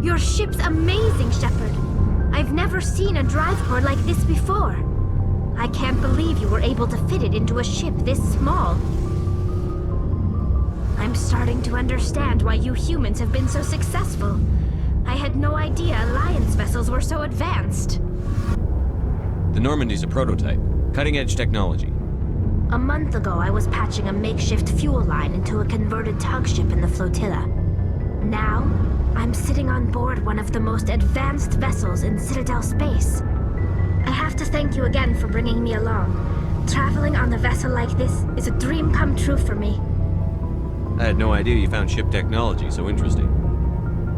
Your ship's amazing, Shepard. I've never seen a drive core like this before. I can't believe you were able to fit it into a ship this small. I'm starting to understand why you humans have been so successful. I had no idea Alliance vessels were so advanced. The Normandy's a prototype. Cutting-edge technology. A month ago, I was patching a makeshift fuel line into a converted tug ship in the flotilla. Now, I'm sitting on board one of the most advanced vessels in Citadel space. I have to thank you again for bringing me along. Traveling on a vessel like this is a dream come true for me. I had no idea you found ship technology so interesting.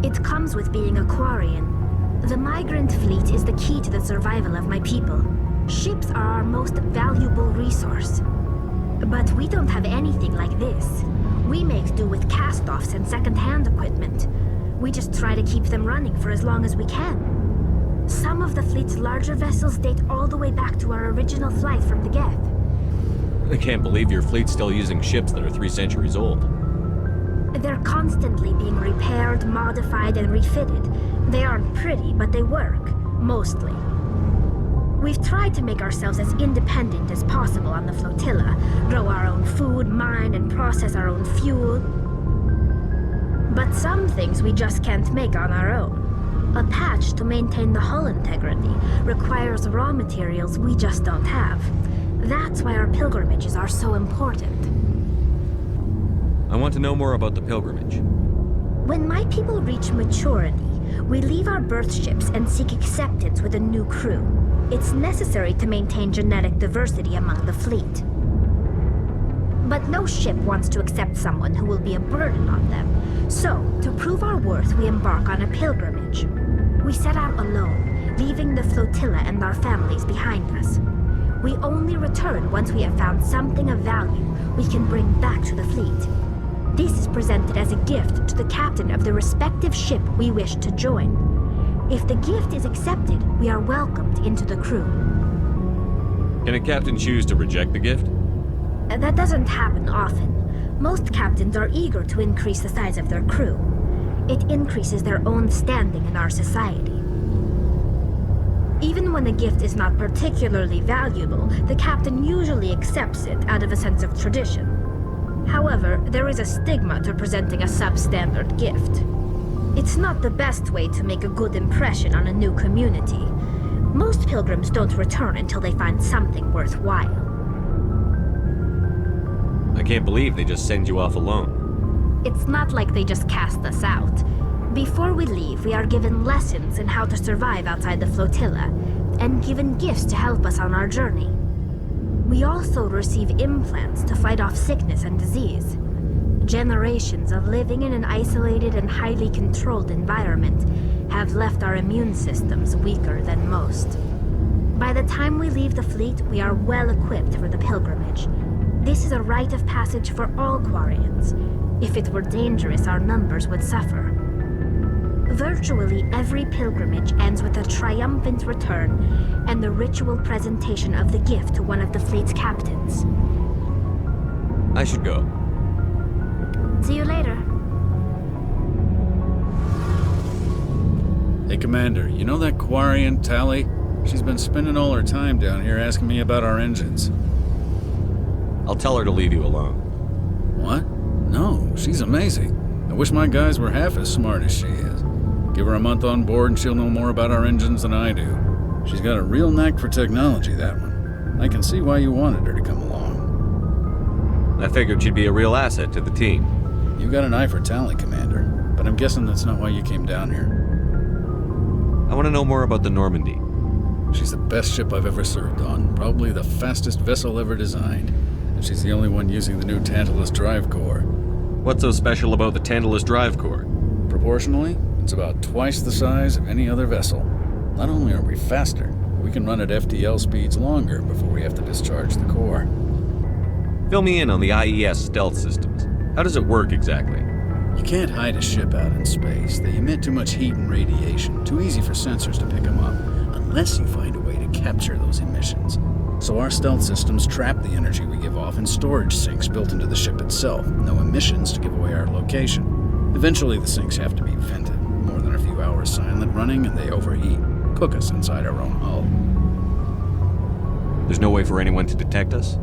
It comes with being a Quarian. The migrant fleet is the key to the survival of my people. Ships are our most valuable resource. But we don't have anything like this. We make do with cast-offs and second-hand equipment. We just try to keep them running for as long as we can. Some of the fleet's larger vessels date all the way back to our original flight from the Geth. I can't believe your fleet's still using ships that are 3 centuries old. They're constantly being repaired, modified, and refitted. They aren't pretty, but they work. Mostly. We've tried to make ourselves as independent as possible on the flotilla, grow our own food, mine, and process our own fuel. But some things we just can't make on our own. A patch to maintain the hull integrity requires raw materials we just don't have. That's why our pilgrimages are so important. I want to know more about the pilgrimage. When my people reach maturity, we leave our birth ships and seek acceptance with a new crew. It's necessary to maintain genetic diversity among the fleet. But no ship wants to accept someone who will be a burden on them. So, to prove our worth, we embark on a pilgrimage. We set out alone, leaving the flotilla and our families behind us. We only return once we have found something of value we can bring back to the fleet. This is presented as a gift to the captain of the respective ship we wish to join. If the gift is accepted, we are welcomed into the crew. Can a captain choose to reject the gift? That doesn't happen often. Most captains are eager to increase the size of their crew. It increases their own standing in our society. Even when a gift is not particularly valuable, the captain usually accepts it out of a sense of tradition. However, there is a stigma to presenting a substandard gift. It's not the best way to make a good impression on a new community. Most pilgrims don't return until they find something worthwhile. I can't believe they just send you off alone. It's not like they just cast us out. Before we leave, we are given lessons in how to survive outside the flotilla, and given gifts to help us on our journey. We also receive implants to fight off sickness and disease. Generations of living in an isolated and highly controlled environment have left our immune systems weaker than most. By the time we leave the fleet, we are well equipped for the pilgrimage. This is a rite of passage for all Quarians. If it were dangerous, our numbers would suffer. Virtually every pilgrimage ends with a triumphant return and the ritual presentation of the gift to one of the fleet's captains. I should go. See you later. Hey, Commander, you know that Quarian, Tally? She's been spending all her time down here asking me about our engines. I'll tell her to leave you alone. What? No, she's amazing. I wish my guys were half as smart as she is. Give her a month on board and she'll know more about our engines than I do. She's got a real knack for technology, that one. I can see why you wanted her to come along. I figured she'd be a real asset to the team. You got an eye for talent, Commander, but I'm guessing that's not why you came down here. I want to know more about the Normandy. She's the best ship I've ever served on, probably the fastest vessel ever designed. And she's the only one using the new Tantalus drive core. What's so special about the Tantalus drive core? Proportionally, it's about twice the size of any other vessel. Not only are we faster, We can run at FTL speeds longer before we have to discharge the core. Fill me in on the IES stealth systems. How does it work exactly? You can't hide a ship out in space. They emit too much heat and radiation, too easy for sensors to pick them up, unless you find a way to capture those emissions. So our stealth systems trap the energy we give off in storage sinks built into the ship itself. No emissions to give away our location. Eventually the sinks have to be vented. More than a few hours silent running and they overheat. Cook us inside our own hull. There's no way for anyone to detect us?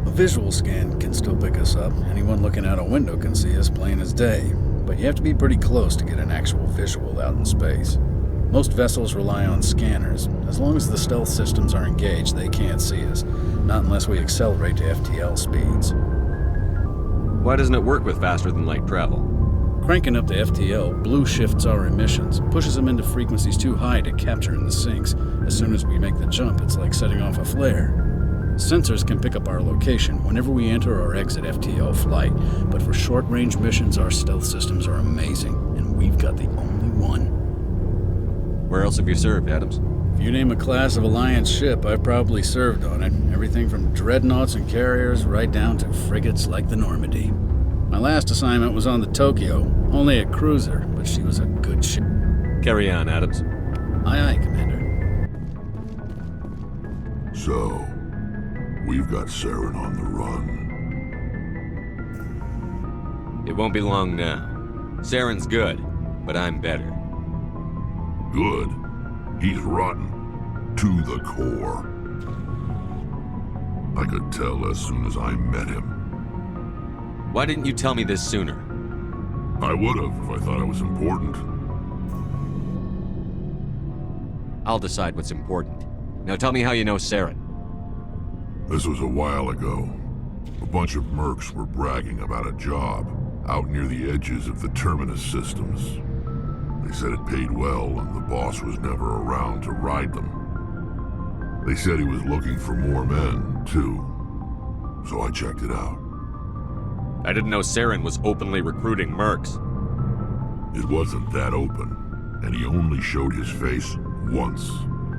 A visual scan can still pick us up. Anyone looking out a window can see us plain as day. But you have to be pretty close to get an actual visual out in space. Most vessels rely on scanners. As long as the stealth systems are engaged, they can't see us. Not unless we accelerate to FTL speeds. Why doesn't it work with faster-than-light travel? Cranking up to FTL blue shifts our emissions, pushes them into frequencies too high to capture in the sinks. As soon as we make the jump, it's like setting off a flare. Sensors can pick up our location whenever we enter or exit FTL flight, but for short-range missions, our stealth systems are amazing, and we've got the only one. Where else have you served, Adams? If you name a class of Alliance ship, I've probably served on it. Everything from dreadnoughts and carriers right down to frigates like the Normandy. My last assignment was on the Tokyo, only a cruiser, but she was a good ship. Carry on, Adams. Aye, aye, Commander. So, we've got Saren on the run. It won't be long now. Saren's good, but I'm better. Good. He's rotten. To the core. I could tell as soon as I met him. Why didn't you tell me this sooner? I would've if I thought it was important. I'll decide what's important. Now tell me how you know Saren. This was a while ago. A bunch of mercs were bragging about a job out near the edges of the Terminus systems. They said it paid well and the boss was never around to ride them. They said he was looking for more men, too. So I checked it out. I didn't know Saren was openly recruiting mercs. It wasn't that open, and he only showed his face once.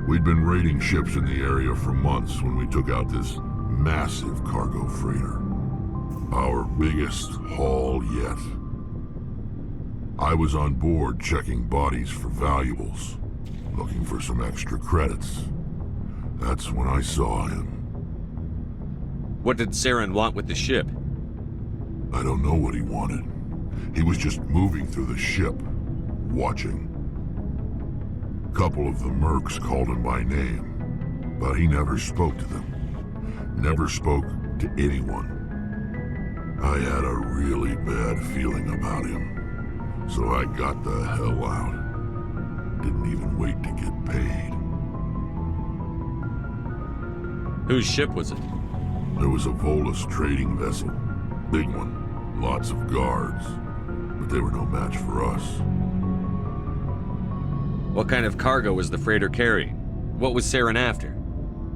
We'd been raiding ships in the area for months when we took out this massive cargo freighter. Our biggest haul yet. I was on board checking bodies for valuables, looking for some extra credits. That's when I saw him. What did Saren want with the ship? I don't know what he wanted. He was just moving through the ship, watching. A couple of the mercs called him by name, but he never spoke to them. Never spoke to anyone. I had a really bad feeling about him, so I got the hell out. Didn't even wait to get paid. Whose ship was it? There was a Volus trading vessel. Big one. Lots of guards. But they were no match for us. What kind of cargo was the freighter carrying? What was Saren after?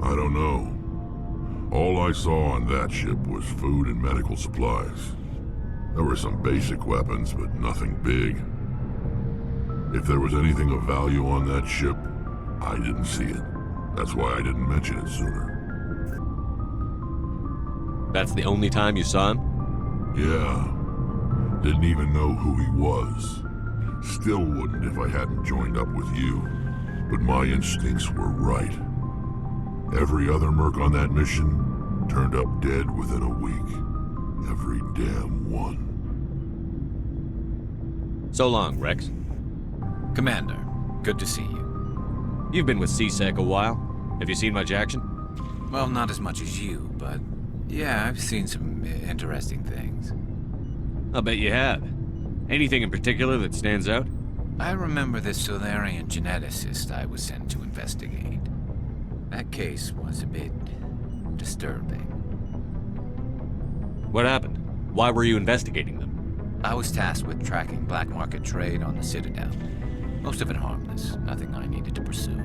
I don't know. All I saw on that ship was food and medical supplies. There were some basic weapons, but nothing big. If there was anything of value on that ship, I didn't see it. That's why I didn't mention it sooner. That's the only time you saw him? Yeah. Didn't even know who he was. Still wouldn't if I hadn't joined up with you. But my instincts were right. Every other merc on that mission turned up dead within a week. Every damn one. So long, Rex. Commander, good to see you. You've been with CSEC a while. Have you seen much action? Well, not as much as you, but yeah, I've seen some interesting things. I'll bet you have. Anything in particular that stands out? I remember the Solarian geneticist I was sent to investigate. That case was a bit disturbing. What happened? Why were you investigating them? I was tasked with tracking black market trade on the Citadel. Most of it harmless, nothing I needed to pursue.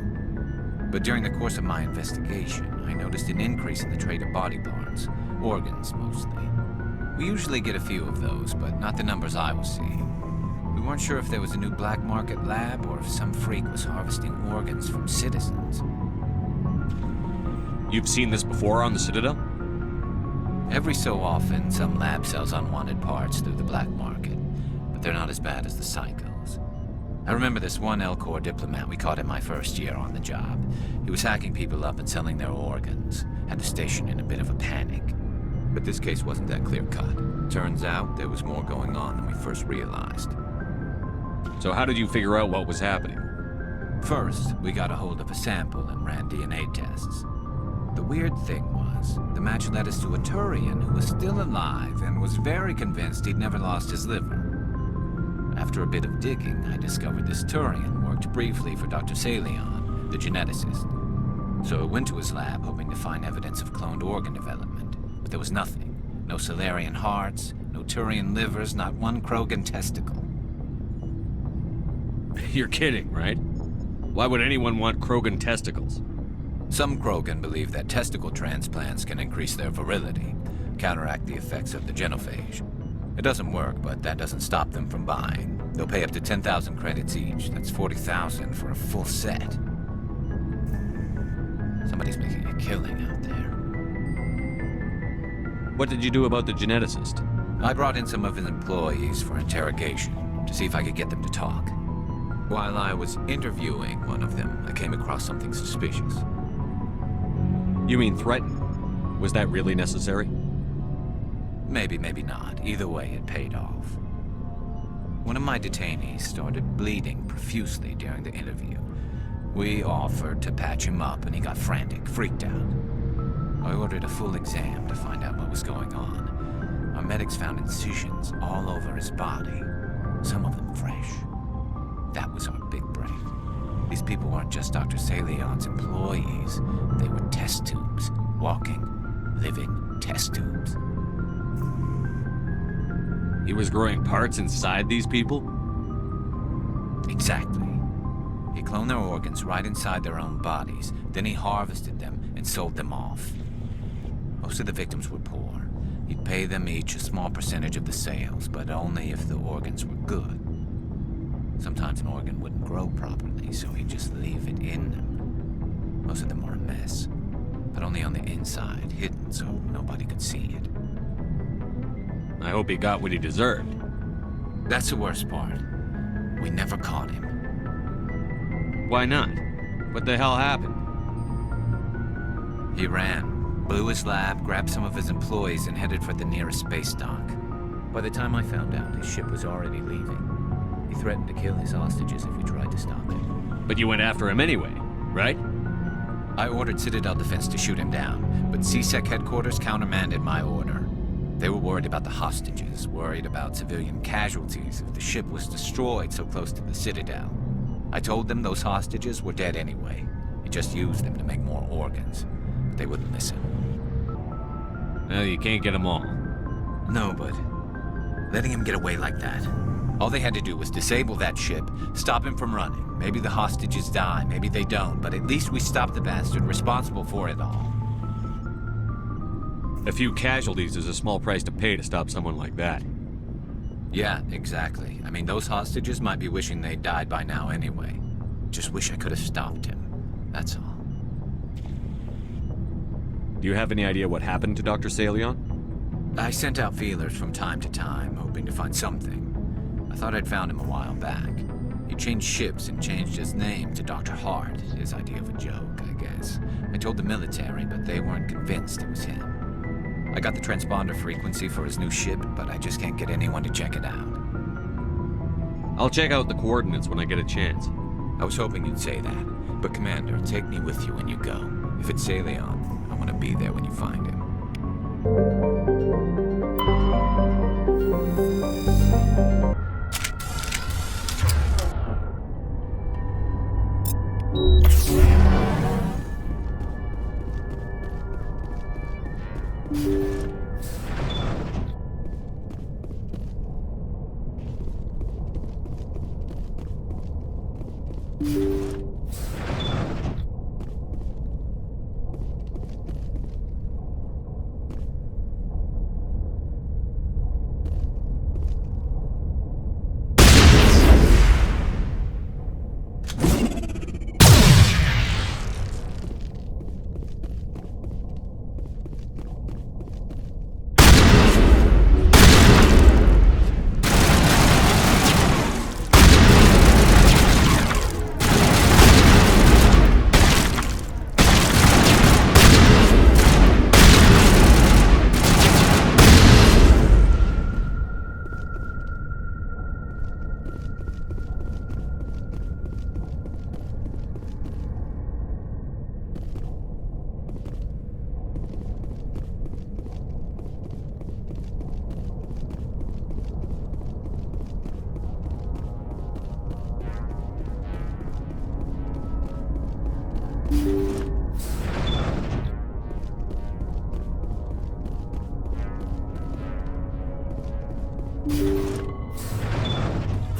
But during the course of my investigation, I noticed an increase in the trade of body parts, organs mostly. We usually get a few of those, but not the numbers I was seeing. We weren't sure if there was a new black market lab or if some freak was harvesting organs from citizens. You've seen this before on the Citadel? Every so often, some lab sells unwanted parts through the black market, but they're not as bad as the psychos. I remember this one L-Corps diplomat we caught in my first year on the job. He was hacking people up and selling their organs. Had the station in a bit of a panic. But this case wasn't that clear-cut. Turns out there was more going on than we first realized. So how did you figure out what was happening? First, we got a hold of a sample and ran DNA tests. The weird thing was, the match led us to a Turian who was still alive and was very convinced he'd never lost his liver. After a bit of digging, I discovered this Turian worked briefly for Dr. Salion, the geneticist. So I went to his lab hoping to find evidence of cloned organ development, but there was nothing. No Salarian hearts, no Turian livers, not one Krogan testicle. You're kidding, right? Why would anyone want Krogan testicles? Some Krogan believe that testicle transplants can increase their virility, counteract the effects of the genophage. It doesn't work, but that doesn't stop them from buying. They'll pay up to 10,000 credits each. That's 40,000 for a full set. Somebody's making a killing out there. What did you do about the geneticist? I brought in some of his employees for interrogation, to see if I could get them to talk. While I was interviewing one of them, I came across something suspicious. You mean threaten? Was that really necessary? Maybe, maybe not. Either way, it paid off. One of my detainees started bleeding profusely during the interview. We offered to patch him up, and he got frantic, freaked out. I ordered a full exam to find out what was going on. Our medics found incisions all over his body, some of them fresh. That was our big break. These people weren't just Dr. Salion's employees. They were test tubes. Walking, living test tubes. He was growing parts inside these people? Exactly. He cloned their organs right inside their own bodies. Then he harvested them and sold them off. Most of the victims were poor. He'd pay them each a small percentage of the sales, but only if the organs were good. Sometimes an organ wouldn't grow properly, so he'd just leave it in them. Most of them were a mess, but only on the inside, hidden so nobody could see it. I hope he got what he deserved. That's the worst part. We never caught him. Why not? What the hell happened? He ran, blew his lab, grabbed some of his employees, and headed for the nearest space dock. By the time I found out, his ship was already leaving. He threatened to kill his hostages if we tried to stop him. But you went after him anyway, right? I ordered Citadel Defense to shoot him down, but CSEC headquarters countermanded my order. They were worried about the hostages, worried about civilian casualties if the ship was destroyed so close to the Citadel. I told them those hostages were dead anyway. He just used them to make more organs. But they wouldn't listen. Well, you can't get them all. No, but letting him get away like that. All they had to do was disable that ship, stop him from running. Maybe the hostages die, maybe they don't, but at least we stopped the bastard responsible for it all. A few casualties is a small price to pay to stop someone like that. Yeah, exactly. I mean, those hostages might be wishing they'd died by now anyway. Just wish I could have stopped him. That's all. Do you have any idea what happened to Dr. Salion? I sent out feelers from time to time, hoping to find something. I thought I'd found him a while back. He changed ships and changed his name to Dr. Hart, his idea of a joke, I guess. I told the military, but they weren't convinced it was him. I got the transponder frequency for his new ship, but I just can't get anyone to check it out. I'll check out the coordinates when I get a chance. I was hoping you'd say that, but Commander, take me with you when you go. If it's Salion, I want to be there when you find him.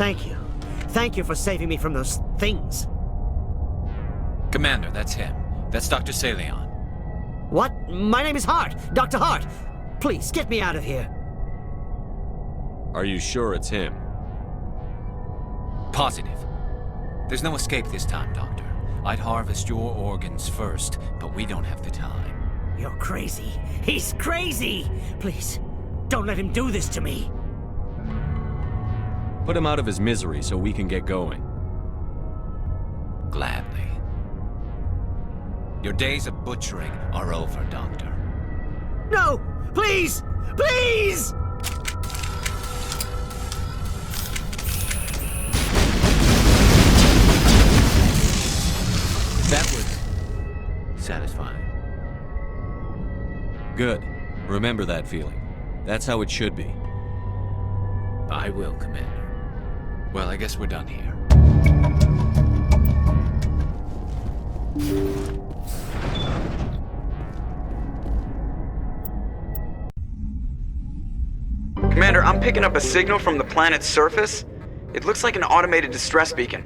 Thank you. Thank you for saving me from those things. Commander, that's him. That's Dr. Saleon. What? My name is Hart. Dr. Hart. Please, get me out of here. Are you sure it's him? Positive. There's no escape this time, Doctor. I'd harvest your organs first, but we don't have the time. You're crazy. He's crazy! Please, don't let him do this to me. Put him out of his misery so we can get going. Gladly. Your days of butchering are over, Doctor. No! Please! Please! That was satisfying. Good. Remember that feeling. That's how it should be. I will, Commander. Well, I guess we're done here. Commander, I'm picking up a signal from the planet's surface. It looks like an automated distress beacon.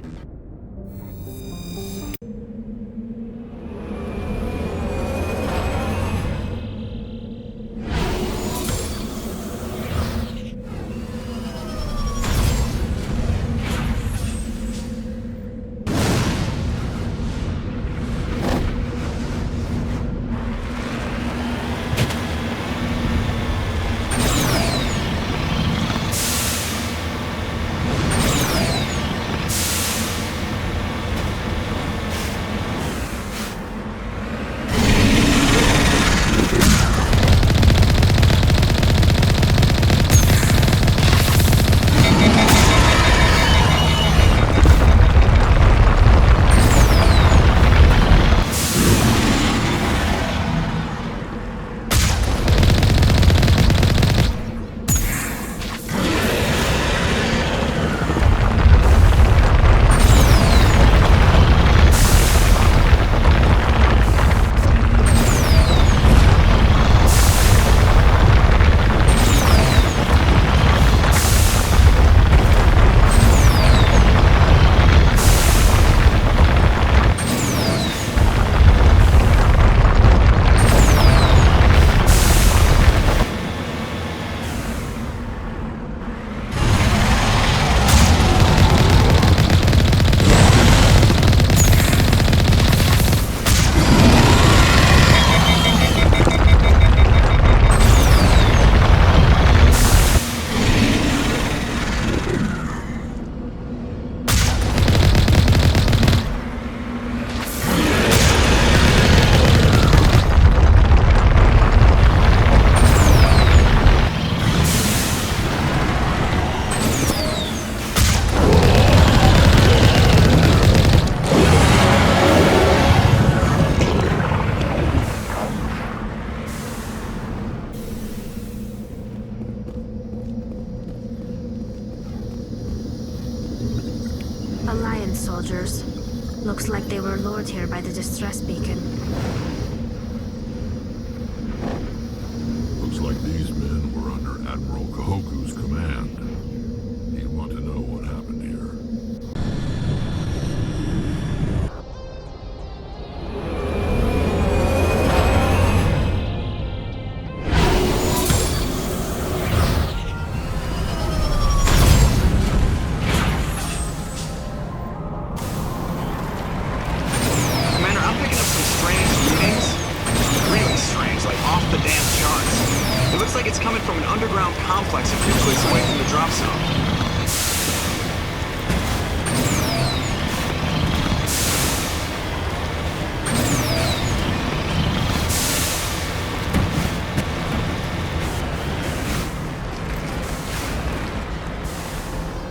Alliance soldiers. Looks like they were lured here by the distress beacon. Looks like these men were under Admiral Kahoku's command. He'd want to know what happened here. Commander, I'm picking up some strange readings. Really strange, like off the damn charts. It looks like it's coming from an underground complex a few clicks away from the drop zone.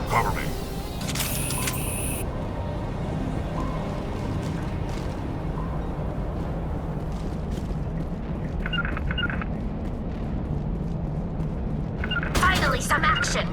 Cover me. Finally, some action!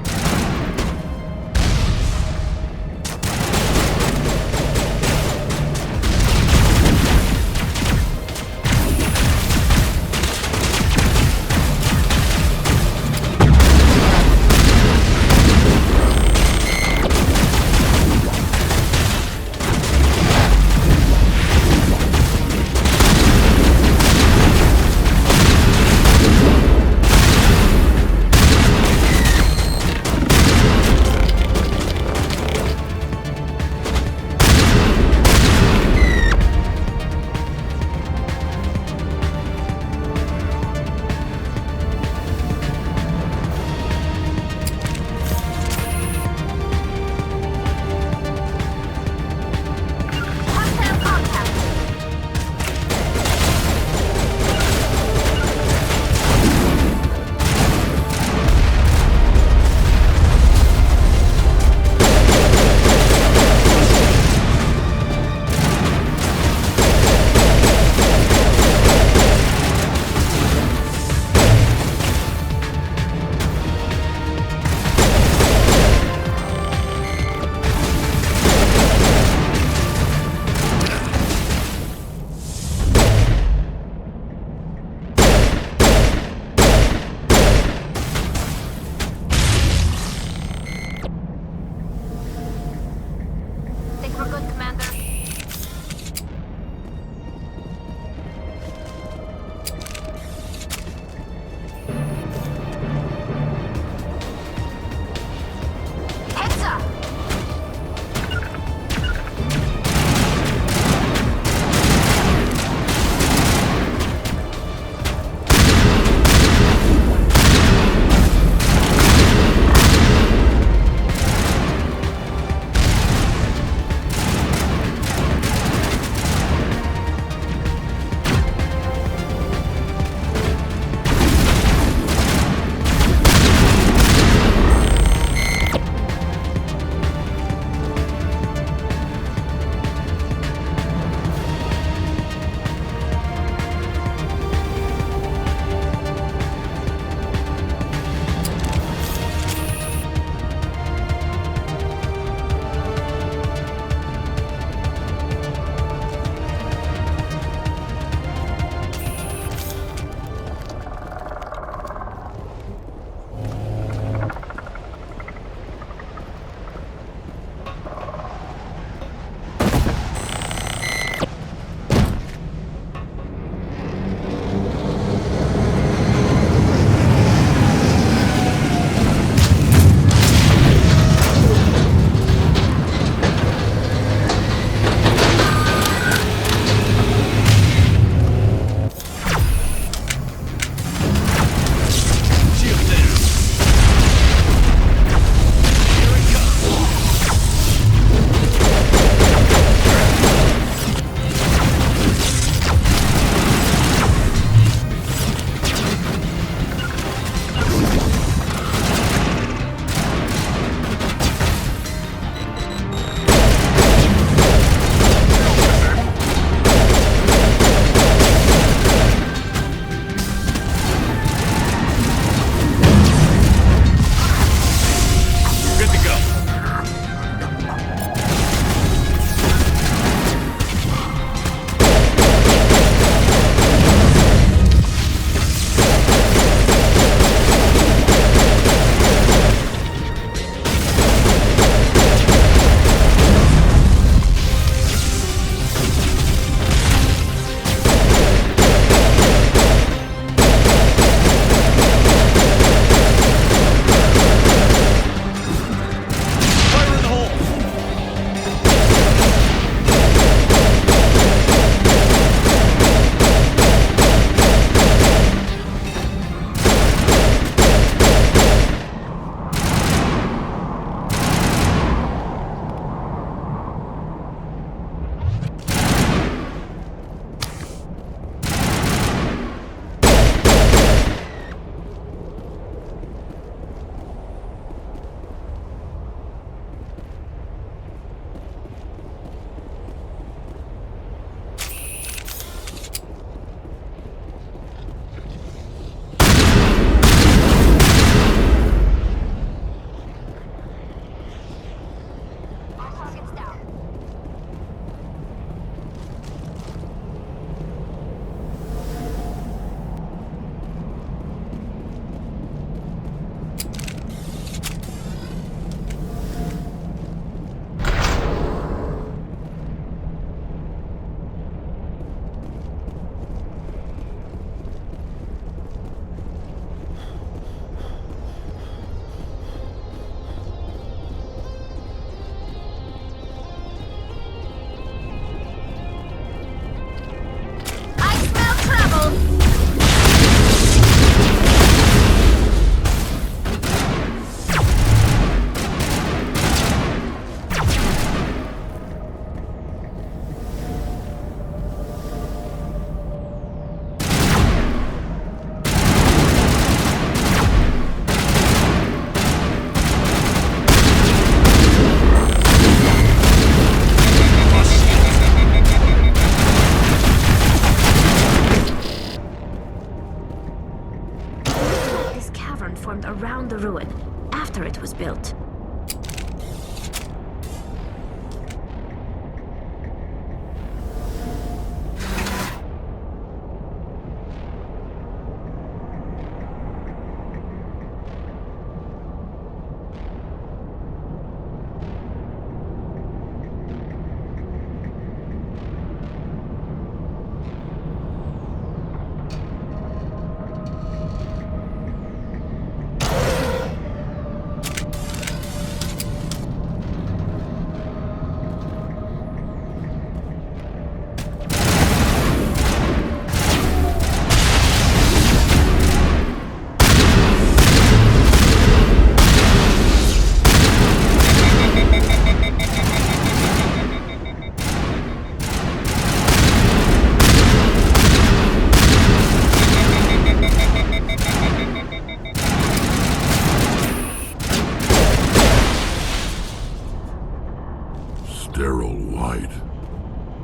ruin, after it was built. Sterile white.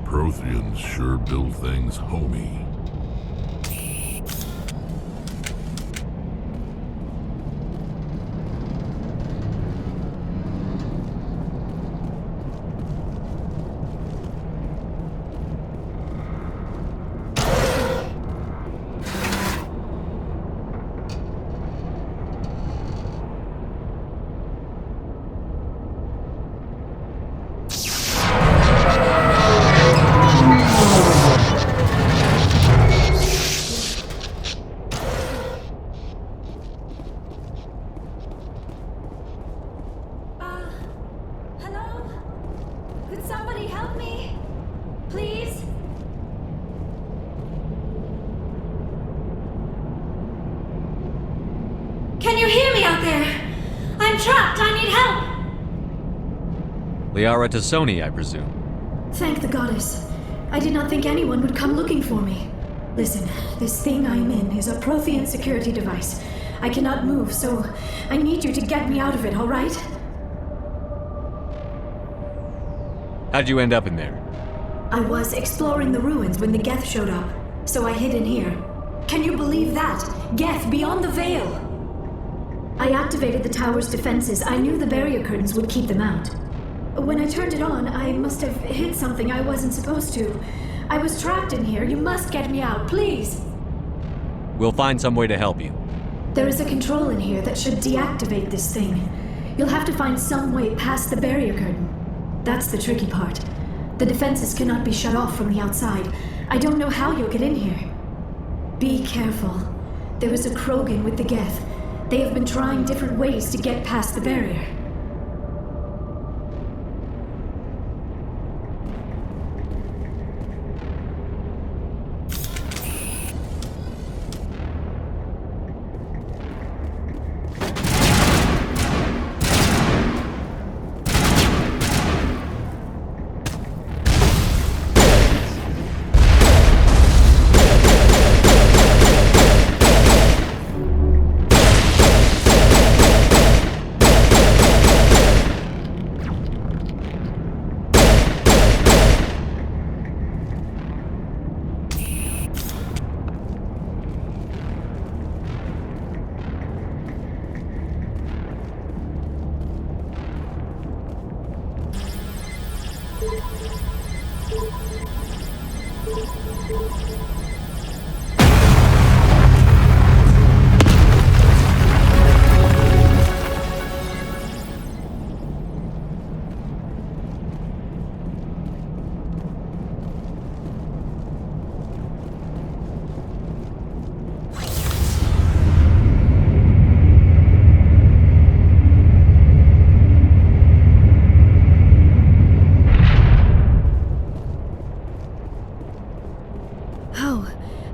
Protheans sure build things homey. Liara T'Soni, I presume. Thank the goddess. I did not think anyone would come looking for me. Listen, this thing I'm in is a Prothean security device. I cannot move, so I need you to get me out of it, all right? How'd you end up in there? I was exploring the ruins when the Geth showed up, so I hid in here. Can you believe that? Geth beyond the veil! I activated the tower's defenses. I knew the barrier curtains would keep them out. When I turned it on, I must have hit something I wasn't supposed to. I was trapped in here. You must get me out, please! We'll find some way to help you. There is a control in here that should deactivate this thing. You'll have to find some way past the barrier curtain. That's the tricky part. The defenses cannot be shut off from the outside. I don't know how you'll get in here. Be careful. There is a Krogan with the Geth. They have been trying different ways to get past the barrier.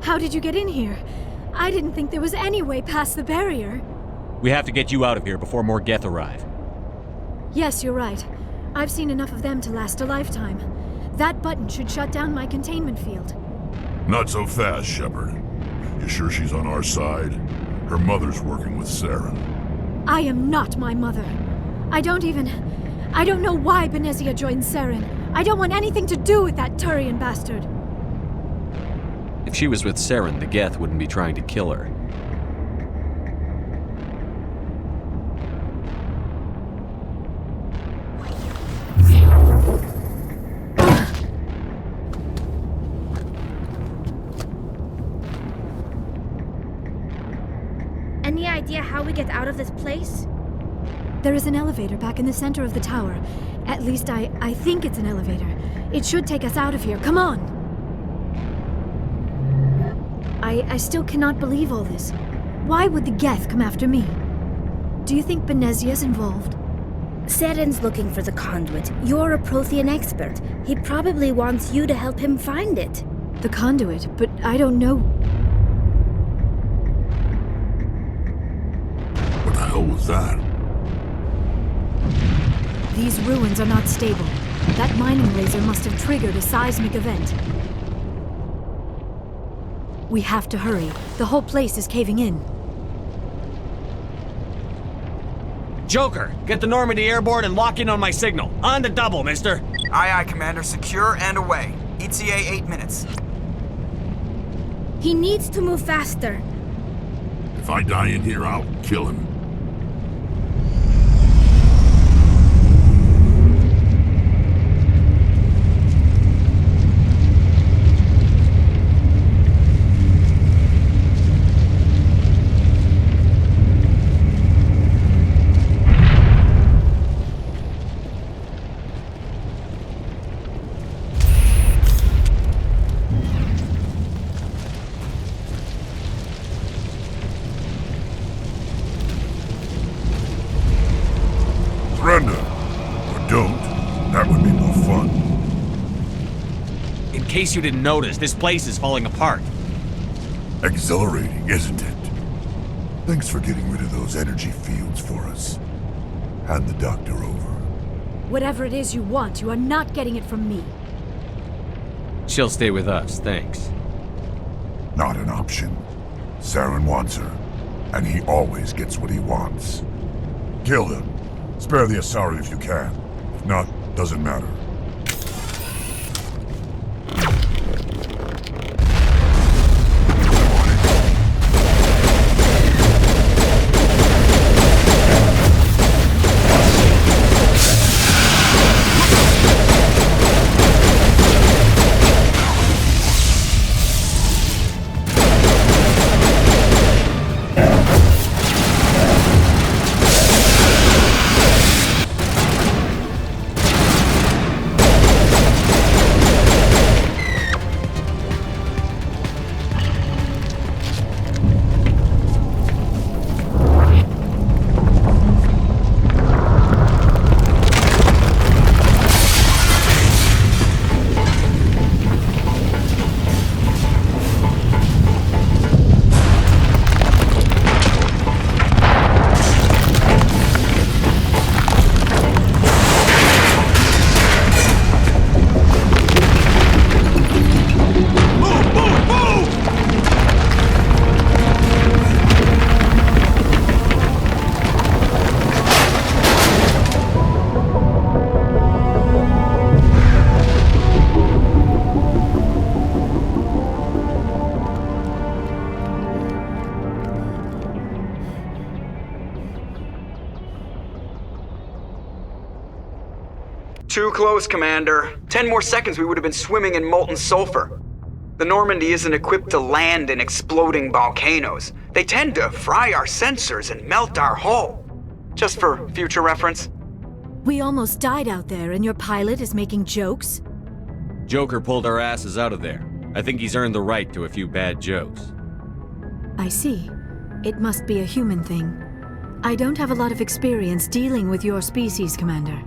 How did you get in here? I didn't think there was any way past the barrier. We have to get you out of here before more Geth arrive. Yes, you're right. I've seen enough of them to last a lifetime. That button should shut down my containment field. Not so fast, Shepard. You sure she's on our side? Her mother's working with Saren. I am not my mother. I don't know why Benezia joined Saren. I don't want anything to do with that Turian bastard. If she was with Saren, the Geth wouldn't be trying to kill her. idea how we get out of this place? There is an elevator back in the center of the tower. At least I think it's an elevator. It should take us out of here. Come on! I still cannot believe all this. Why would the Geth come after me? Do you think Benezia's involved? Seren's looking for the conduit. You're a Prothean expert. He probably wants you to help him find it. The conduit, but I don't know. What the hell was that? These ruins are not stable. That mining laser must have triggered a seismic event. We have to hurry. The whole place is caving in. Joker, get the Normandy airborne and lock in on my signal. On the double, mister. Aye, aye, Commander. Secure and away. ETA 8 minutes. He needs to move faster. If I die in here, I'll kill him. Surrender. Or don't. That would be more fun. In case you didn't notice, this place is falling apart. Exhilarating, isn't it? Thanks for getting rid of those energy fields for us. Hand the doctor over. Whatever it is you want, you are not getting it from me. She'll stay with us, thanks. Not an option. Saren wants her, and he always gets what he wants. Kill them. Spare the Asari if you can. If not, doesn't matter. Too close, Commander. 10 more seconds we would have been swimming in molten sulfur. The Normandy isn't equipped to land in exploding volcanoes. They tend to fry our sensors and melt our hull. Just for future reference. We almost died out there, and your pilot is making jokes? Joker pulled our asses out of there. I think he's earned the right to a few bad jokes. I see. It must be a human thing. I don't have a lot of experience dealing with your species, Commander.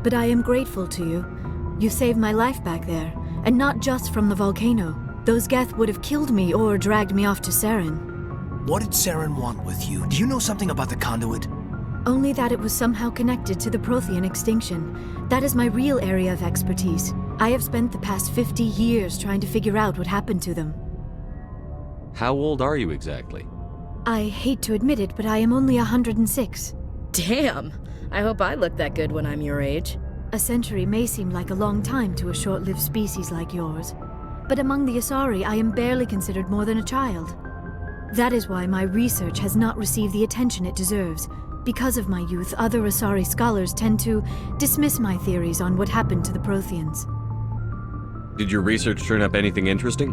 But I am grateful to you. You saved my life back there, and not just from the volcano. Those Geth would have killed me or dragged me off to Saren. What did Saren want with you? Do you know something about the conduit? Only that it was somehow connected to the Prothean extinction. That is my real area of expertise. I have spent the past 50 years trying to figure out what happened to them. How old are you exactly? I hate to admit it, but I am only 106. Damn! I hope I look that good when I'm your age. A century may seem like a long time to a short-lived species like yours. But among the Asari, I am barely considered more than a child. That is why my research has not received the attention it deserves. Because of my youth, other Asari scholars tend to dismiss my theories on what happened to the Protheans. Did your research turn up anything interesting?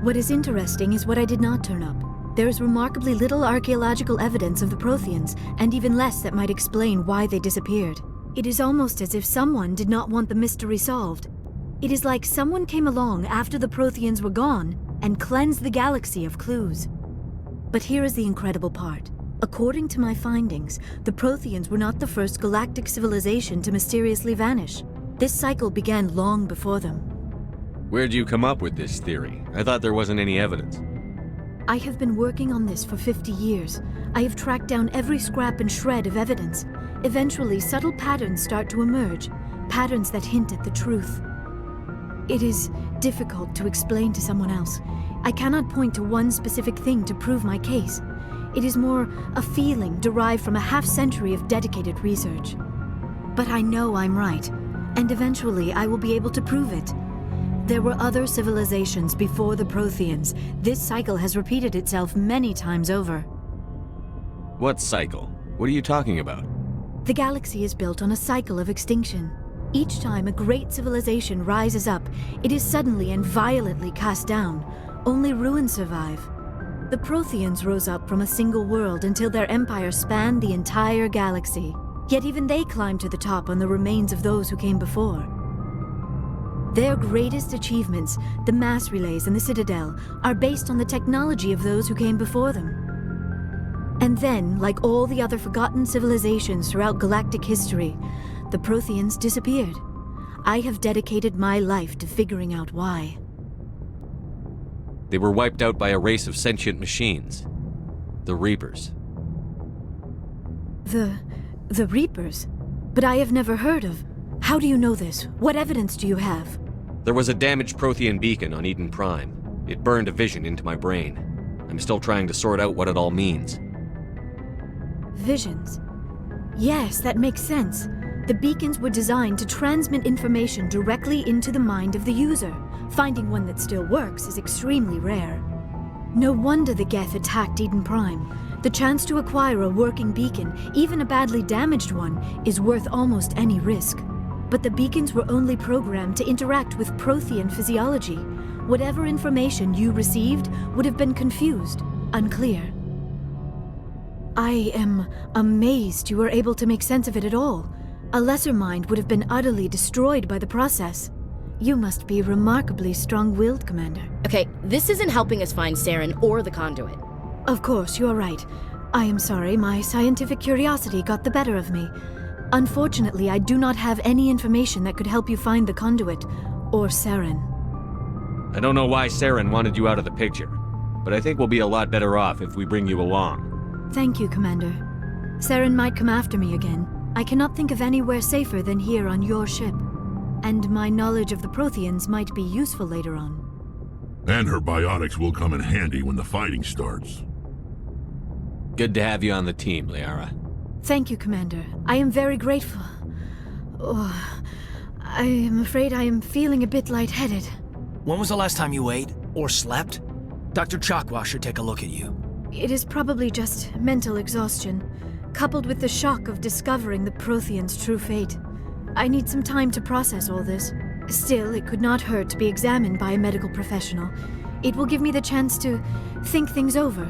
What is interesting is what I did not turn up. There is remarkably little archaeological evidence of the Protheans, and even less that might explain why they disappeared. It is almost as if someone did not want the mystery solved. It is like someone came along after the Protheans were gone and cleansed the galaxy of clues. But here is the incredible part. According to my findings, the Protheans were not the first galactic civilization to mysteriously vanish. This cycle began long before them. Where'd you come up with this theory? I thought there wasn't any evidence. I have been working on this for 50 years. I have tracked down every scrap and shred of evidence. Eventually, subtle patterns start to emerge, patterns that hint at the truth. It is difficult to explain to someone else. I cannot point to one specific thing to prove my case. It is more a feeling derived from a half-century of dedicated research. But I know I'm right, and eventually I will be able to prove it. There were other civilizations before the Protheans. This cycle has repeated itself many times over. What cycle? What are you talking about? The galaxy is built on a cycle of extinction. Each time a great civilization rises up, it is suddenly and violently cast down. Only ruins survive. The Protheans rose up from a single world until their empire spanned the entire galaxy. Yet even they climbed to the top on the remains of those who came before. Their greatest achievements, the mass relays and the Citadel, are based on the technology of those who came before them. And then, like all the other forgotten civilizations throughout galactic history, the Protheans disappeared. I have dedicated my life to figuring out why. They were wiped out by a race of sentient machines. The Reapers. The Reapers? But I have never heard of. How do you know this? What evidence do you have? There was a damaged Prothean beacon on Eden Prime. It burned a vision into my brain. I'm still trying to sort out what it all means. Visions? Yes, that makes sense. The beacons were designed to transmit information directly into the mind of the user. Finding one that still works is extremely rare. No wonder the Geth attacked Eden Prime. The chance to acquire a working beacon, even a badly damaged one, is worth almost any risk. But the beacons were only programmed to interact with Prothean physiology. Whatever information you received would have been confused, unclear. I am amazed you were able to make sense of it at all. A lesser mind would have been utterly destroyed by the process. You must be remarkably strong-willed, Commander. Okay, this isn't helping us find Saren or the conduit. Of course, you are right. I am sorry, my scientific curiosity got the better of me. Unfortunately, I do not have any information that could help you find the conduit, or Saren. I don't know why Saren wanted you out of the picture, but I think we'll be a lot better off if we bring you along. Thank you, Commander. Saren might come after me again. I cannot think of anywhere safer than here on your ship. And my knowledge of the Protheans might be useful later on. And her biotics will come in handy when the fighting starts. Good to have you on the team, Liara. Thank you, Commander. I am very grateful. Oh, I am afraid I am feeling a bit lightheaded. When was the last time you ate or slept? Dr. Chakwa should take a look at you. It is probably just mental exhaustion, coupled with the shock of discovering the Protheans' true fate. I need some time to process all this. Still, it could not hurt to be examined by a medical professional. It will give me the chance to think things over.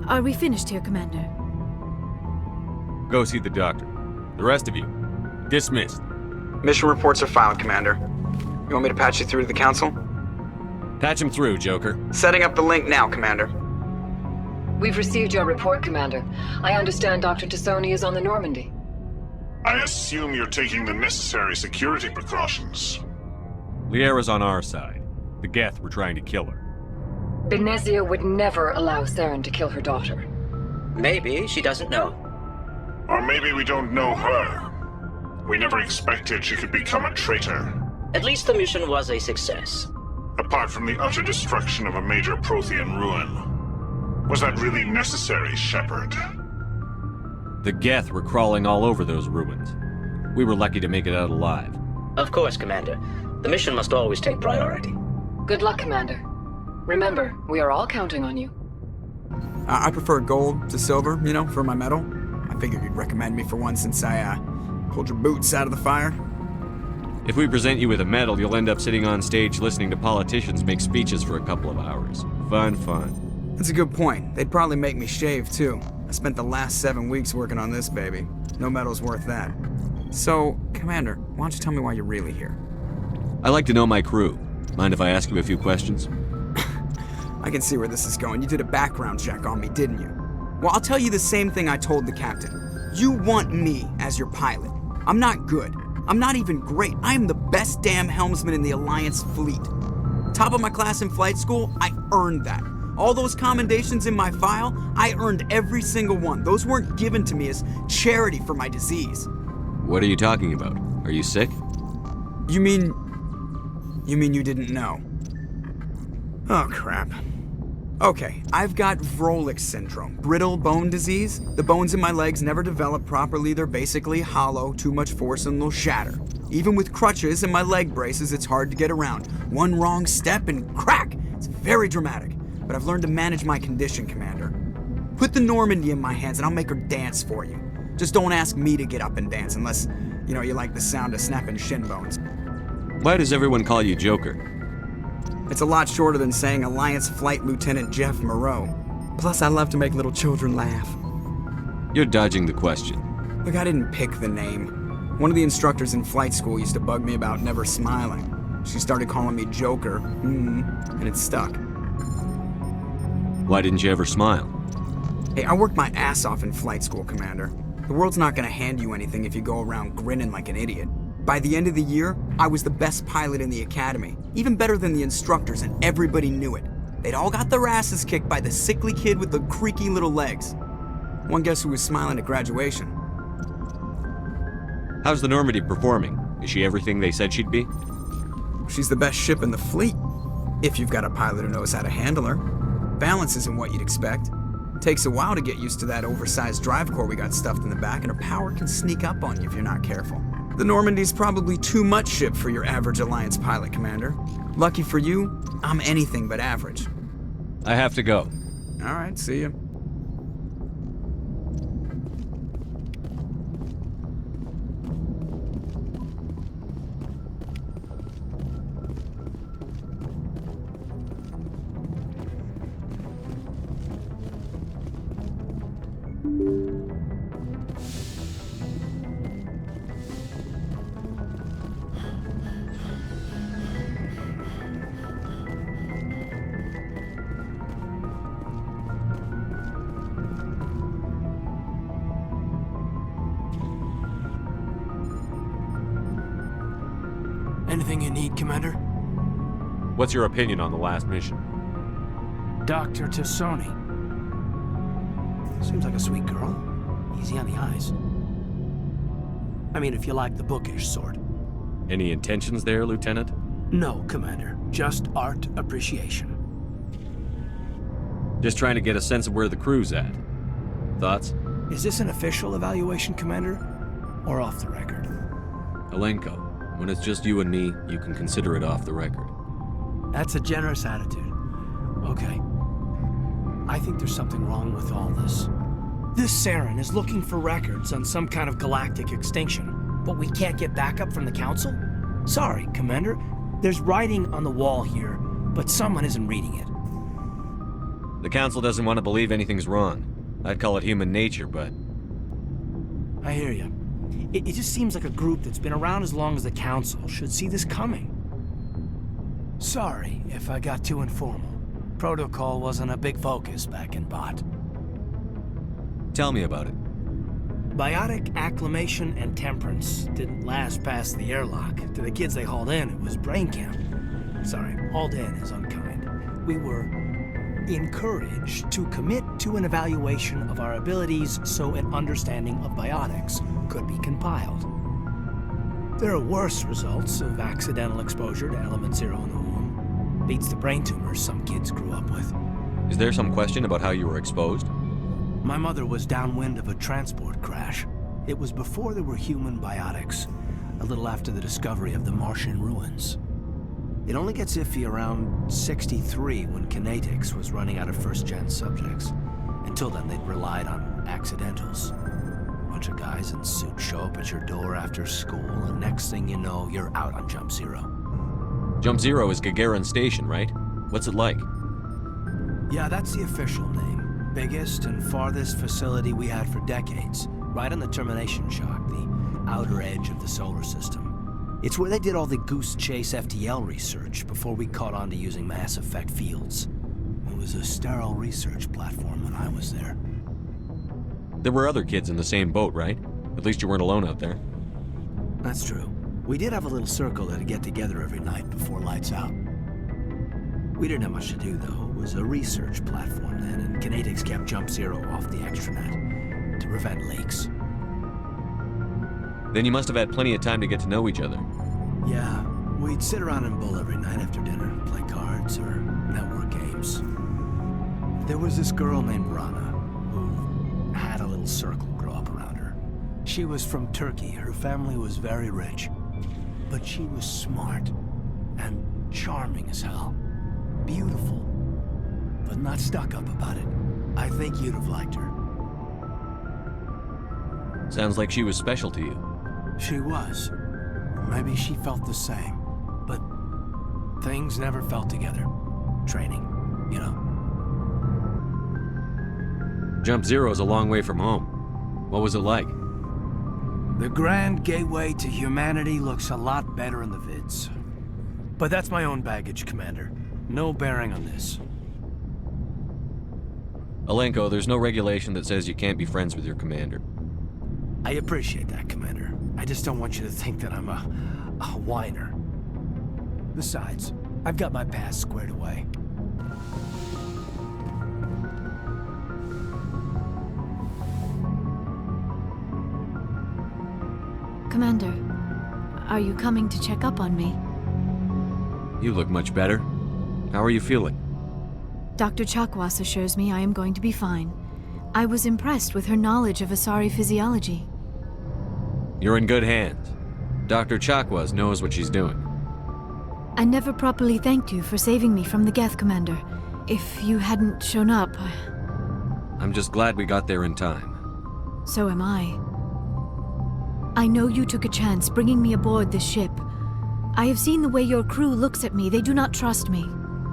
Are we finished here, Commander? Go see the doctor. The rest of you, dismissed. Mission reports are filed, Commander. You want me to patch you through to the Council? Patch him through, Joker. Setting up the link now, Commander. We've received your report, Commander. I understand Dr. T'Soni is on the Normandy. I assume you're taking the necessary security precautions. Liara's on our side. The Geth were trying to kill her. Benezia would never allow Saren to kill her daughter. Maybe she doesn't know. Or maybe we don't know her. We never expected she could become a traitor. At least the mission was a success. Apart from the utter destruction of a major Prothean ruin. Was that really necessary, Shepard? The Geth were crawling all over those ruins. We were lucky to make it out alive. Of course, Commander. The mission must always take priority. Good luck, Commander. Remember, we are all counting on you. I prefer gold to silver, for my medal. I figured you'd recommend me for one since I pulled your boots out of the fire. If we present you with a medal, you'll end up sitting on stage listening to politicians make speeches for a couple of hours. Fun. That's a good point. They'd probably make me shave, too. I spent the last 7 weeks working on this baby. No medal's worth that. So, Commander, why don't you tell me why you're really here? I like to know my crew. Mind if I ask you a few questions? I can see where this is going. You did a background check on me, didn't you? Well, I'll tell you the same thing I told the captain. You want me as your pilot. I'm not good. I'm not even great. I am the best damn helmsman in the Alliance fleet. Top of my class in flight school, I earned that. All those commendations in my file, I earned every single one. Those weren't given to me as charity for my disease. What are you talking about? Are you sick? You mean you didn't know? Oh, crap. Okay, I've got Vrolich syndrome, brittle bone disease. The bones in my legs never develop properly. They're basically hollow, too much force and they'll shatter. Even with crutches and my leg braces, it's hard to get around. One wrong step and crack! It's very dramatic. But I've learned to manage my condition, Commander. Put the Normandy in my hands and I'll make her dance for you. Just don't ask me to get up and dance unless, you like the sound of snapping shin bones. Why does everyone call you Joker? It's a lot shorter than saying Alliance Flight Lieutenant Jeff Moreau. Plus, I love to make little children laugh. You're dodging the question. Look, I didn't pick the name. One of the instructors in flight school used to bug me about never smiling. She started calling me Joker, and it stuck. Why didn't you ever smile? Hey, I worked my ass off in flight school, Commander. The world's not gonna hand you anything if you go around grinning like an idiot. By the end of the year, I was the best pilot in the academy, even better than the instructors, and everybody knew it. They'd all got their asses kicked by the sickly kid with the creaky little legs. One guess who was smiling at graduation? How's the Normandy performing? Is she everything they said she'd be? She's the best ship in the fleet, if you've got a pilot who knows how to handle her. Balance isn't what you'd expect. Takes a while to get used to that oversized drive core we got stuffed in the back, and her power can sneak up on you if you're not careful. The Normandy's probably too much ship for your average Alliance pilot, Commander. Lucky for you, I'm anything but average. I have to go. All right, see ya. Anything you need, Commander? What's your opinion on the last mission? Dr. T'Soni. Seems like a sweet girl. Easy on the eyes. I mean, if you like the bookish sort. Any intentions there, Lieutenant? No, Commander. Just art appreciation. Just trying to get a sense of where the crew's at. Thoughts? Is this an official evaluation, Commander? Or off the record? Alenko, when it's just you and me, you can consider it off the record. That's a generous attitude. Okay. I think there's something wrong with all this. This Saren is looking for records on some kind of galactic extinction, but we can't get backup from the Council? Sorry, Commander. There's writing on the wall here, but someone isn't reading it. The Council doesn't want to believe anything's wrong. I'd call it human nature, but... I hear you. It just seems like a group that's been around as long as the Council should see this coming. Sorry if I got too informal. Protocol wasn't a big focus back in Bot. Tell me about it. Biotic acclimation and temperance didn't last past the airlock. To the kids they hauled in, it was brain camp. Sorry, hauled in is unkind. We were encouraged to commit to an evaluation of our abilities so an understanding of biotics could be compiled. There are worse results of accidental exposure to element 0 in the womb. Beats the brain tumors some kids grew up with. Is there some question about how you were exposed? My mother was downwind of a transport crash. It was before there were human biotics, a little after the discovery of the Martian ruins. It only gets iffy around 63 when Kinetics was running out of first-gen subjects. Until then, they'd relied on accidentals. Bunch of guys in suits show up at your door after school, and next thing you know, you're out on Jump Zero. Jump Zero is Gagarin Station, right? What's it like? Yeah, that's the official name. Biggest and farthest facility we had for decades. Right on the termination shock, the outer edge of the solar system. It's where they did all the Goose Chase FTL research before we caught on to using mass effect fields. It was a sterile research platform when I was there. There were other kids in the same boat, right? At least you weren't alone out there. That's true. We did have a little circle that'd get together every night before lights out. We didn't have much to do, though. It was a research platform then, and Kinetics kept Jump Zero off the extranet to prevent leaks. Then you must have had plenty of time to get to know each other. Yeah, we'd sit around and bull every night after dinner, play cards or network games. There was this girl named Rana, who had a little circle grow up around her. She was from Turkey. Her family was very rich. But she was smart and charming as hell. Beautiful, but not stuck up about it. I think you'd have liked her. Sounds like she was special to you. She was. Maybe she felt the same. But things never felt together. Training, you know. Jump Zero's a long way from home. What was it like? The grand gateway to humanity looks a lot better in the vids. But that's my own baggage, Commander. No bearing on this. Alenko, there's no regulation that says you can't be friends with your commander. I appreciate that, Commander. I just don't want you to think that I'm a whiner. Besides, I've got my past squared away. Commander, are you coming to check up on me? You look much better. How are you feeling? Dr. Chakwas assures me I am going to be fine. I was impressed with her knowledge of Asari physiology. You're in good hands. Dr. Chakwas knows what she's doing. I never properly thanked you for saving me from the Geth, Commander. If you hadn't shown up... I'm just glad we got there in time. So am I. I know you took a chance bringing me aboard this ship. I have seen the way your crew looks at me. They do not trust me.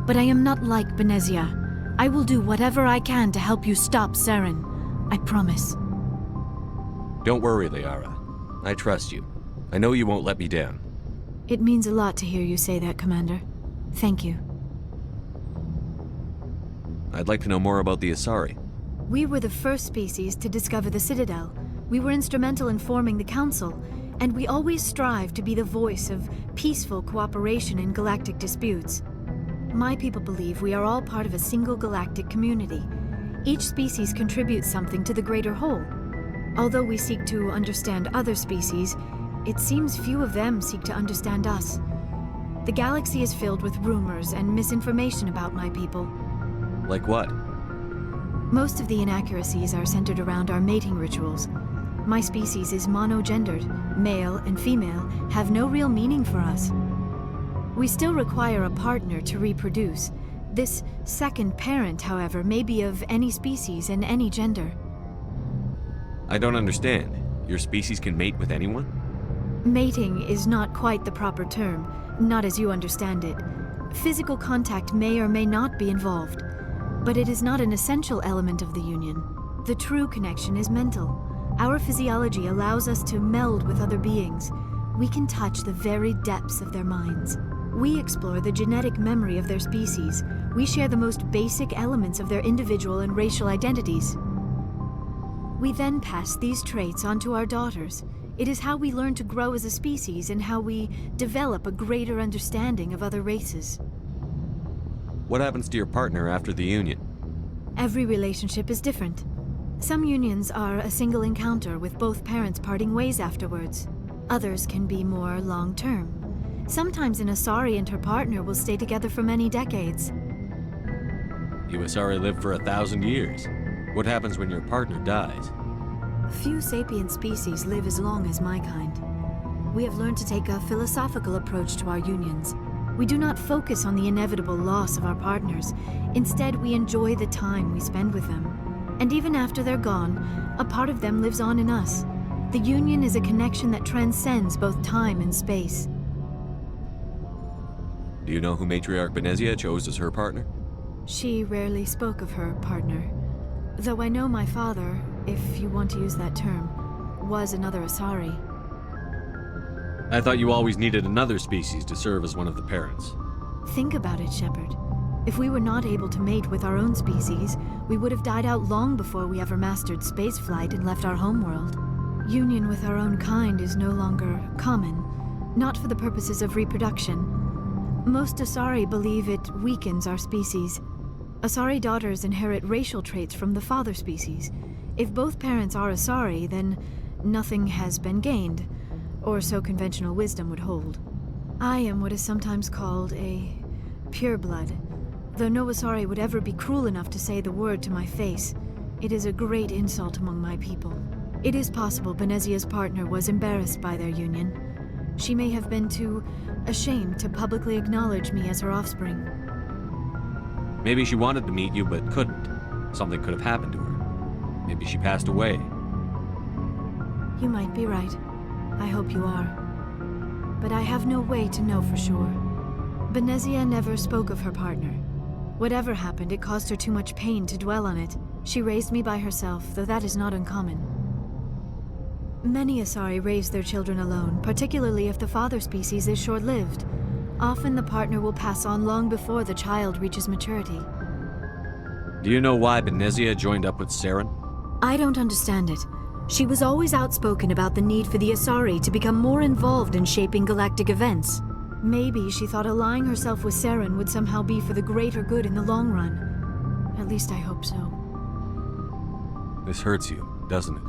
But I am not like Benezia. I will do whatever I can to help you stop Saren. I promise. Don't worry, Liara. I trust you. I know you won't let me down. It means a lot to hear you say that, Commander. Thank you. I'd like to know more about the Asari. We were the first species to discover the Citadel. We were instrumental in forming the Council, and we always strive to be the voice of peaceful cooperation in galactic disputes. My people believe we are all part of a single galactic community. Each species contributes something to the greater whole. Although we seek to understand other species, it seems few of them seek to understand us. The galaxy is filled with rumors and misinformation about my people. Like what? Most of the inaccuracies are centered around our mating rituals. My species is monogendered. Male and female have no real meaning for us. We still require a partner to reproduce. This second parent, however, may be of any species and any gender. I don't understand. Your species can mate with anyone? Mating is not quite the proper term, not as you understand it. Physical contact may or may not be involved, but it is not an essential element of the union. The true connection is mental. Our physiology allows us to meld with other beings. We can touch the very depths of their minds. We explore the genetic memory of their species. We share the most basic elements of their individual and racial identities. We then pass these traits on to our daughters. It is how we learn to grow as a species and how we develop a greater understanding of other races. What happens to your partner after the union? Every relationship is different. Some unions are a single encounter with both parents parting ways afterwards. Others can be more long-term. Sometimes an Asari and her partner will stay together for many decades. You Asari live for 1,000 years. What happens when your partner dies? Few sapient species live as long as my kind. We have learned to take a philosophical approach to our unions. We do not focus on the inevitable loss of our partners. Instead, we enjoy the time we spend with them. And even after they're gone, a part of them lives on in us. The union is a connection that transcends both time and space. Do you know who Matriarch Benezia chose as her partner? She rarely spoke of her partner. Though I know my father, if you want to use that term, was another Asari. I thought you always needed another species to serve as one of the parents. Think about it, Shepard. If we were not able to mate with our own species, we would have died out long before we ever mastered spaceflight and left our homeworld. Union with our own kind is no longer common, not for the purposes of reproduction. Most Asari believe it weakens our species. Asari daughters inherit racial traits from the father species. If both parents are Asari, then nothing has been gained, or so conventional wisdom would hold. I am what is sometimes called a pureblood. Though no Asari would ever be cruel enough to say the word to my face, it is a great insult among my people. It is possible Benezia's partner was embarrassed by their union. She may have been too ashamed to publicly acknowledge me as her offspring. Maybe she wanted to meet you but couldn't. Something could have happened to her. Maybe she passed away. You might be right. I hope you are. But I have no way to know for sure. Benezia never spoke of her partner. Whatever happened, it caused her too much pain to dwell on it. She raised me by herself, though that is not uncommon. Many Asari raise their children alone, particularly if the father species is short-lived. Often the partner will pass on long before the child reaches maturity. Do you know why Benezia joined up with Saren? I don't understand it. She was always outspoken about the need for the Asari to become more involved in shaping galactic events. Maybe she thought allying herself with Saren would somehow be for the greater good in the long run. At least I hope so. This hurts you, doesn't it?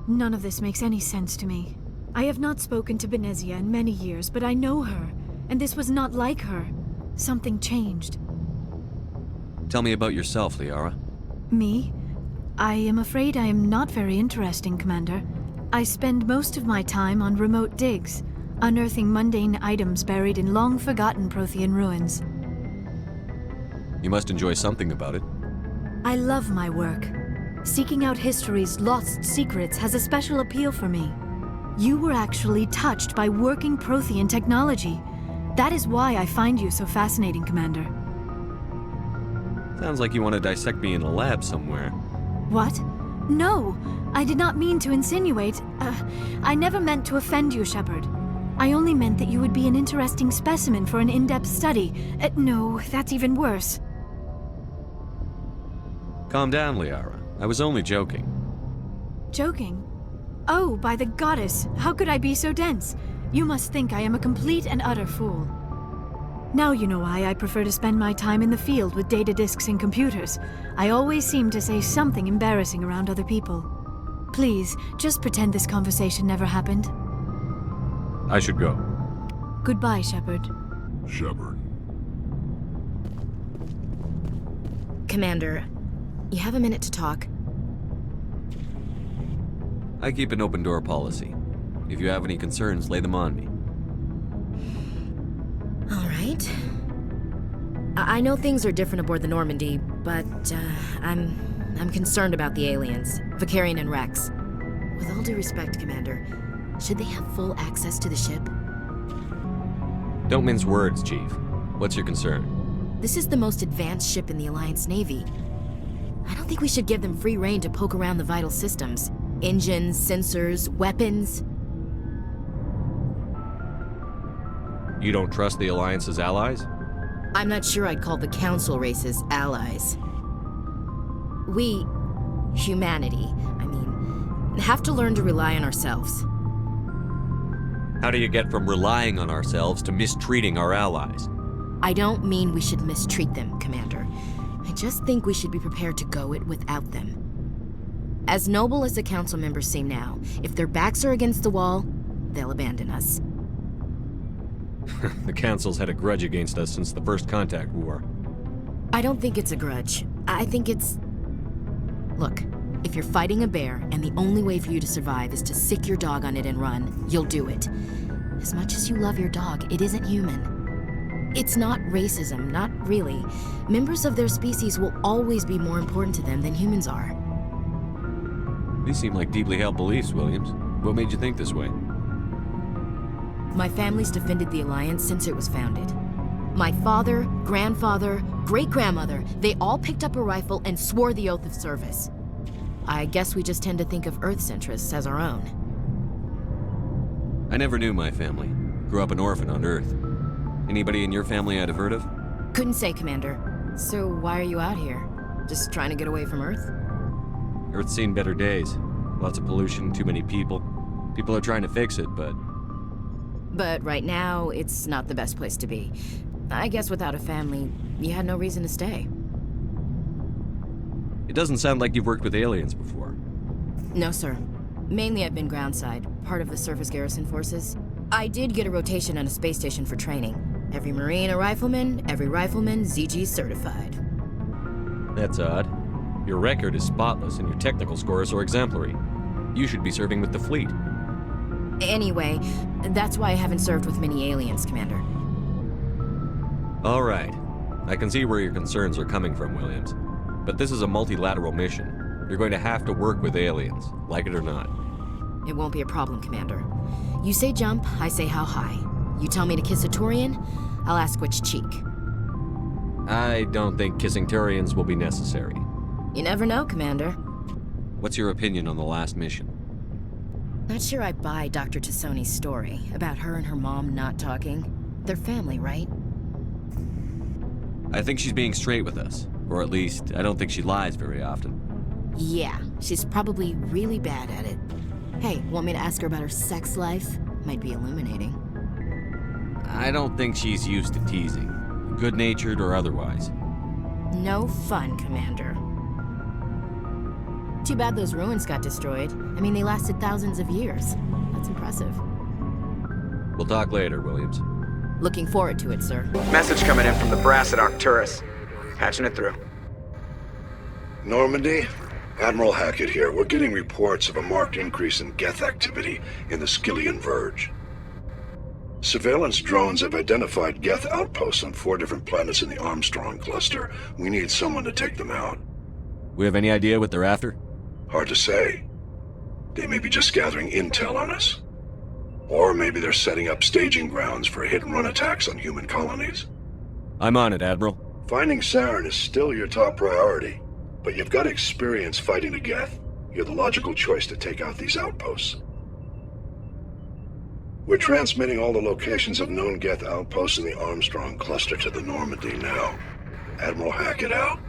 None of this makes any sense to me. I have not spoken to Benezia in many years, but I know her, and this was not like her. Something changed. Tell me about yourself, Liara. Me? I am afraid I am not very interesting, Commander. I spend most of my time on remote digs, unearthing mundane items buried in long-forgotten Prothean ruins. You must enjoy something about it. I love my work. Seeking out history's lost secrets has a special appeal for me. You were actually touched by working Prothean technology. That is why I find you so fascinating, Commander. Sounds like you want to dissect me in a lab somewhere. What? No, I did not mean to insinuate. I never meant to offend you, Shepard. I only meant that you would be an interesting specimen for an in-depth study. No, that's even worse. Calm down, Liara. I was only joking. Joking? Oh, by the goddess, how could I be so dense? You must think I am a complete and utter fool. Now you know why I prefer to spend my time in the field with data disks and computers. I always seem to say something embarrassing around other people. Please, just pretend this conversation never happened. I should go. Goodbye, Shepard. Shepard. Commander, you have a minute to talk. I keep an open door policy. If you have any concerns, lay them on me. All right. I know things are different aboard the Normandy, but I'm concerned about the aliens, Vicarian and Rex. With all due respect, Commander, should they have full access to the ship? Don't mince words, Chief. What's your concern? This is the most advanced ship in the Alliance Navy. I don't think we should give them free rein to poke around the vital systems. Engines, sensors, weapons. You don't trust the Alliance's allies? I'm not sure I'd call the Council races allies. We, humanity, have to learn to rely on ourselves. How do you get from relying on ourselves to mistreating our allies? I don't mean we should mistreat them, Commander. I just think we should be prepared to go it without them. As noble as the Council members seem now, if their backs are against the wall, they'll abandon us. The Council's had a grudge against us since the First Contact War. I don't think it's a grudge. I think it's... Look, if you're fighting a bear and the only way for you to survive is to sick your dog on it and run, you'll do it. As much as you love your dog, it isn't human. It's not racism, not really. Members of their species will always be more important to them than humans are. These seem like deeply held beliefs, Williams. What made you think this way? My family's defended the Alliance since it was founded. My father, grandfather, great-grandmother, they all picked up a rifle and swore the oath of service. I guess we just tend to think of Earth's interests as our own. I never knew my family. Grew up an orphan on Earth. Anybody in your family I'd have heard of? Couldn't say, Commander. So why are you out here? Just trying to get away from Earth? Earth's seen better days. Lots of pollution, too many people. People are trying to fix it, but... But right now, it's not the best place to be. I guess without a family, you had no reason to stay. It doesn't sound like you've worked with aliens before. No, sir. Mainly I've been groundside, part of the surface garrison forces. I did get a rotation on a space station for training. Every Marine a rifleman, every rifleman ZG certified. That's odd. Your record is spotless and your technical scores are exemplary. You should be serving with the fleet. Anyway, that's why I haven't served with many aliens, Commander. All right. I can see where your concerns are coming from, Williams. But this is a multilateral mission. You're going to have to work with aliens, like it or not. It won't be a problem, Commander. You say jump, I say how high. You tell me to kiss a Turian, I'll ask which cheek. I don't think kissing Turians will be necessary. You never know, Commander. What's your opinion on the last mission? Not sure I buy Dr. T'Soni's story about her and her mom not talking. They're family, right? I think she's being straight with us. Or at least, I don't think she lies very often. Yeah, she's probably really bad at it. Hey, want me to ask her about her sex life? Might be illuminating. I don't think she's used to teasing. Good-natured or otherwise. No fun, Commander. Too bad those ruins got destroyed. I mean, they lasted thousands of years. That's impressive. We'll talk later, Williams. Looking forward to it, sir. Message coming in from the brass at Arcturus. Patching it through. Normandy? Admiral Hackett here. We're getting reports of a marked increase in Geth activity in the Skyllian Verge. Surveillance drones have identified Geth outposts on 4 different planets in the Armstrong cluster. We need someone to take them out. We have any idea what they're after? Hard to say. They may be just gathering intel on us. Or maybe they're setting up staging grounds for hit-and-run attacks on human colonies. I'm on it, Admiral. Finding Saren is still your top priority, but you've got experience fighting the Geth. You're the logical choice to take out these outposts. We're transmitting all the locations of known Geth outposts in the Armstrong cluster to the Normandy now. Admiral Hackett out.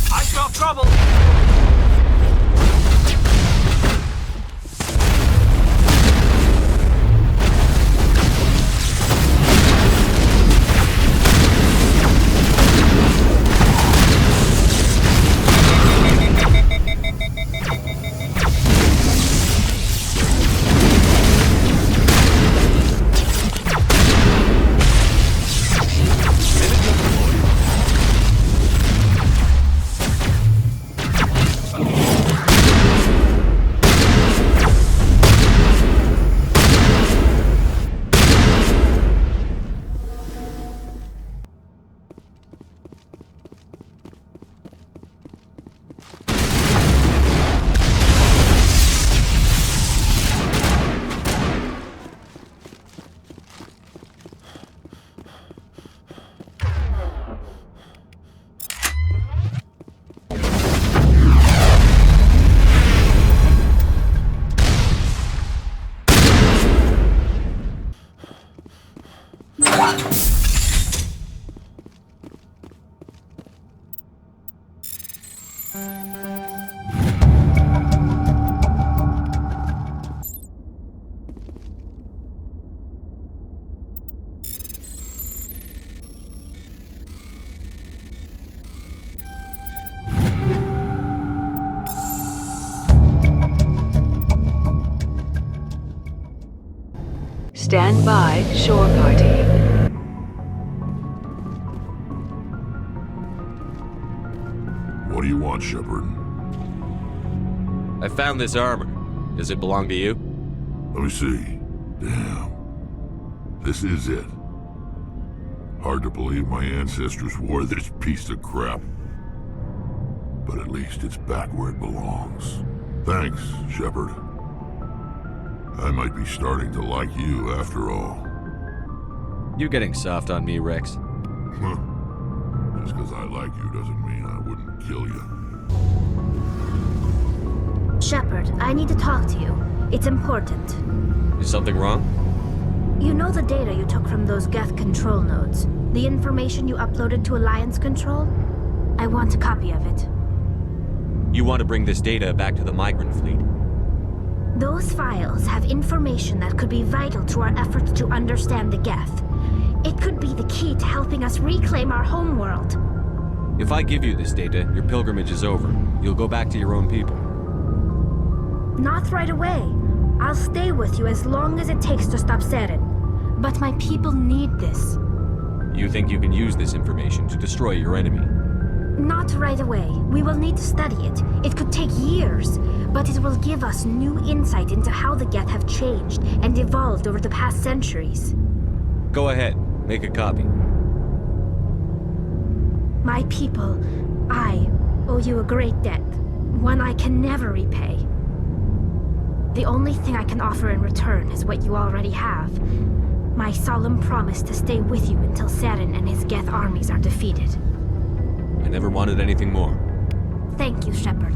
I smell trouble! Stand by, shore party. What do you want, Shepard? I found this armor. Does it belong to you? Let me see. Damn. This is it. Hard to believe my ancestors wore this piece of crap. But at least it's back where it belongs. Thanks, Shepard. I might be starting to like you after all. You getting soft on me, Rex? Just because I like you doesn't mean I wouldn't kill you. Shepard, I need to talk to you. It's important. Is something wrong? You know the data you took from those Geth control nodes? The information you uploaded to Alliance Control? I want a copy of it. You want to bring this data back to the migrant fleet? Those files have information that could be vital to our efforts to understand the Geth. It could be the key to helping us reclaim our homeworld. If I give you this data, your pilgrimage is over. You'll go back to your own people. Not right away. I'll stay with you as long as it takes to stop Seren. But my people need this. You think you can use this information to destroy your enemy? Not right away. We will need to study it. It could take years, but it will give us new insight into how the Geth have changed and evolved over the past centuries. Go ahead. Make a copy. My people, I owe you a great debt. One I can never repay. The only thing I can offer in return is what you already have. My solemn promise to stay with you until Seren and his Geth armies are defeated. I never wanted anything more. Thank you, Shepard.